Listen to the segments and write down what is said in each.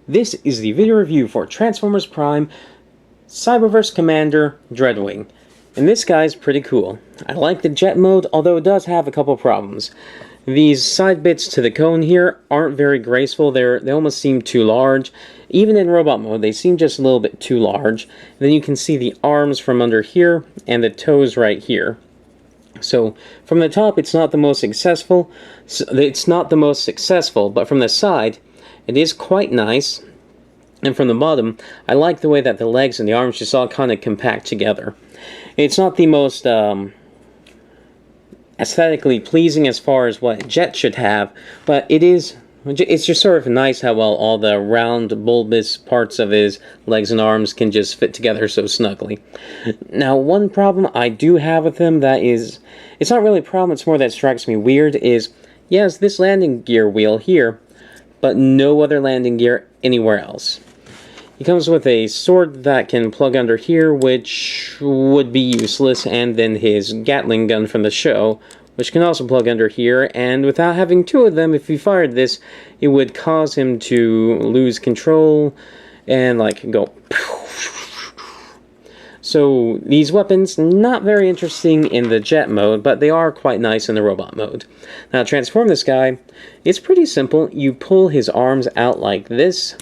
This is the video review for Transformers Prime Cyberverse Commander Dreadwing. And this guy's pretty cool. I like the jet mode, although it does have a couple problems. These side bits to the cone here aren't very graceful. They almost seem too large. Even in robot mode, they seem just a little bit too large. And then you can see the arms from under here and the toes right here. So from the top, it's not the most successful. But from the side, it is quite nice. And from the bottom, I like the way that the legs and the arms just all kind of compact together. It's not the most aesthetically pleasing as far as what a jet should have, but it's just sort of nice how well all the round, bulbous parts of his legs and arms can just fit together so snugly. Now, one problem I do have with him it's not really a problem, it's more that strikes me weird, is he has this landing gear wheel here, but no other landing gear anywhere else. He comes with a sword that can plug under here, which would be useless, and then his Gatling gun from the show, which can also plug under here, and without having two of them, if he fired this, it would cause him to lose control and, like, go. So, these weapons, not very interesting in the jet mode, but they are quite nice in the robot mode. Now, to transform this guy, it's pretty simple. You pull his arms out like this.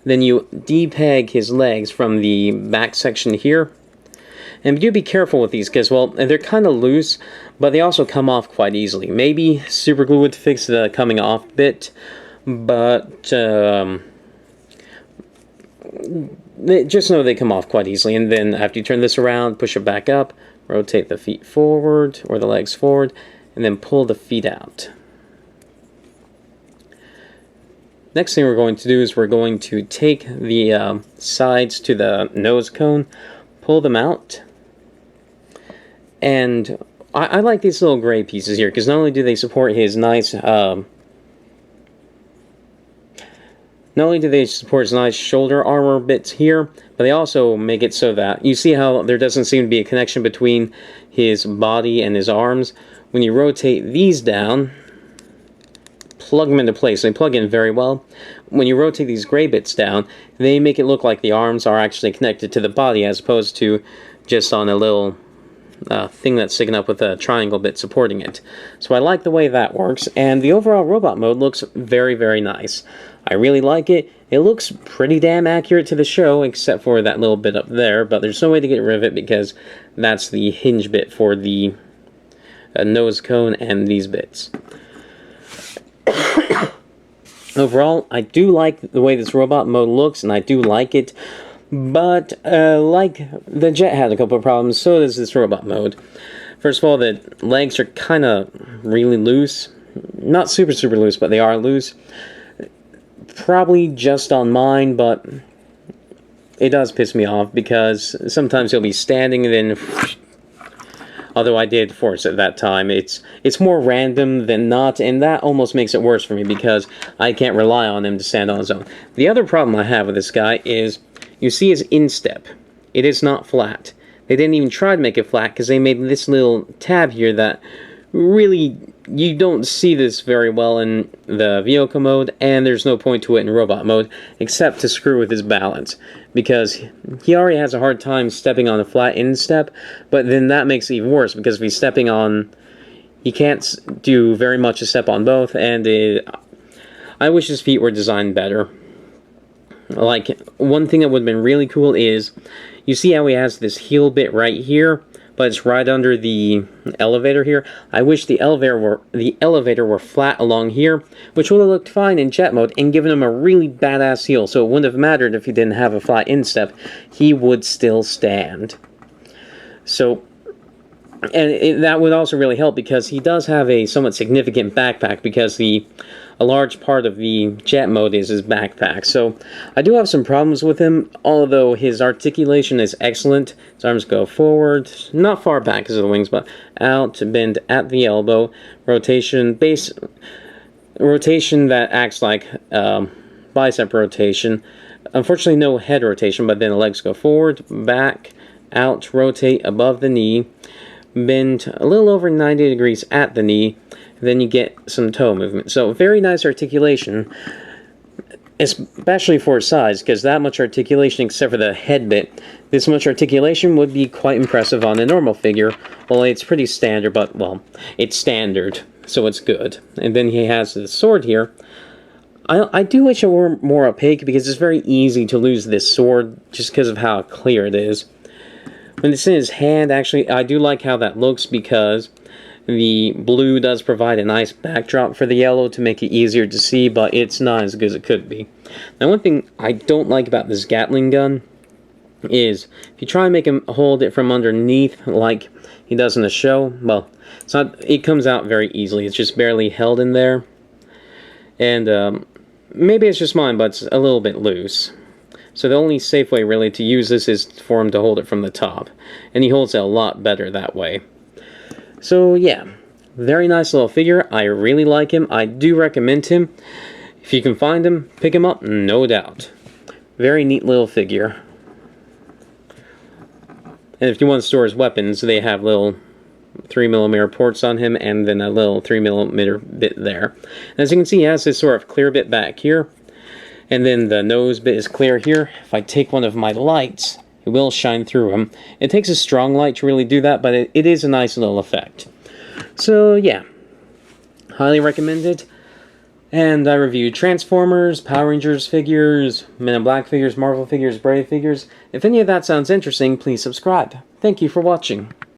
Then you depeg his legs from the back section here. And do be careful with these because, well, they're kind of loose, but they also come off quite easily. Maybe super glue would fix the coming off bit, but just know they come off quite easily. And then after you turn this around, push it back up, rotate the feet forward, or the legs forward, and then pull the feet out. Next thing we're going to do is we're going to take the sides to the nose cone, pull them out, and I like these little gray pieces here because not only do they support his nice shoulder armor bits here, but they also make it so that you see how there doesn't seem to be a connection between his body and his arms. When you rotate these down, plug them into place. They plug in very well. When you rotate these gray bits down, they make it look like the arms are actually connected to the body as opposed to just on a little thing that's sticking up with a triangle bit supporting it. So I like the way that works, and the overall robot mode looks very, very nice. I really like it. It looks pretty damn accurate to the show, except for that little bit up there, but there's no way to get rid of it because that's the hinge bit for the nose cone and these bits. Overall, I do like the way this robot mode looks, and I do like it, but like the jet had a couple of problems, so does this robot mode. First of all, the legs are kind of really loose. Not super, super loose, but they are loose. Probably just on mine, but it does piss me off, because sometimes he'll be standing and then... Although I did force it that time, it's more random than not, and that almost makes it worse for me because I can't rely on him to stand on his own. The other problem I have with this guy is, you see his instep. It is not flat. They didn't even try to make it flat because they made this little tab here that really, you don't see this very well in the vehicle mode, and there's no point to it in robot mode, except to screw with his balance, because he already has a hard time stepping on a flat instep, but then that makes it even worse, because if he's stepping on, he can't do very much a step on both, and I wish his feet were designed better. Like, one thing that would have been really cool is, you see how he has this heel bit right here, but it's right under the elevator here. I wish the elevator were flat along here, which would have looked fine in jet mode and given him a really badass heel, so it wouldn't have mattered if he didn't have a flat instep. He would still stand. So, and that would also really help because he does have a somewhat significant backpack, because a large part of the jet mode is his backpack. So I do have some problems with him, although his articulation is excellent. His arms go forward, not far back because of the wings, but out, bend at the elbow, rotation that acts like bicep rotation. Unfortunately, no head rotation, but then the legs go forward, back, out, rotate above the knee, bend a little over 90 degrees at the knee, then you get some toe movement. So very nice articulation. especially for its size, because that much articulation, except for the head bit, this much articulation would be quite impressive on a normal figure. Well, it's pretty standard, but, well, it's standard, so it's good. And then he has the sword here. I do wish it were more opaque, because it's very easy to lose this sword, just because of how clear it is. When it's in his hand, actually, I do like how that looks, because the blue does provide a nice backdrop for the yellow to make it easier to see, but it's not as good as it could be. Now, one thing I don't like about this Gatling gun is if you try and make him hold it from underneath like he does in the show, well, it comes out very easily. It's just barely held in there. And maybe it's just mine, but it's a little bit loose. So the only safe way really to use this is for him to hold it from the top. And he holds it a lot better that way. So yeah, very nice little figure. I really like him. I do recommend him. If you can find him, pick him up, no doubt. Very neat little figure. And if you want to store his weapons, they have little 3mm ports on him, and then a little 3mm bit there. And as you can see, he has this sort of clear bit back here. And then the nose bit is clear here. If I take one of my lights, it will shine through them. It takes a strong light to really do that, but it is a nice little effect. So yeah, highly recommended. And I reviewed Transformers, Power Rangers figures, Men in Black figures, Marvel figures, Brave figures. If any of that sounds interesting, please subscribe. Thank you for watching.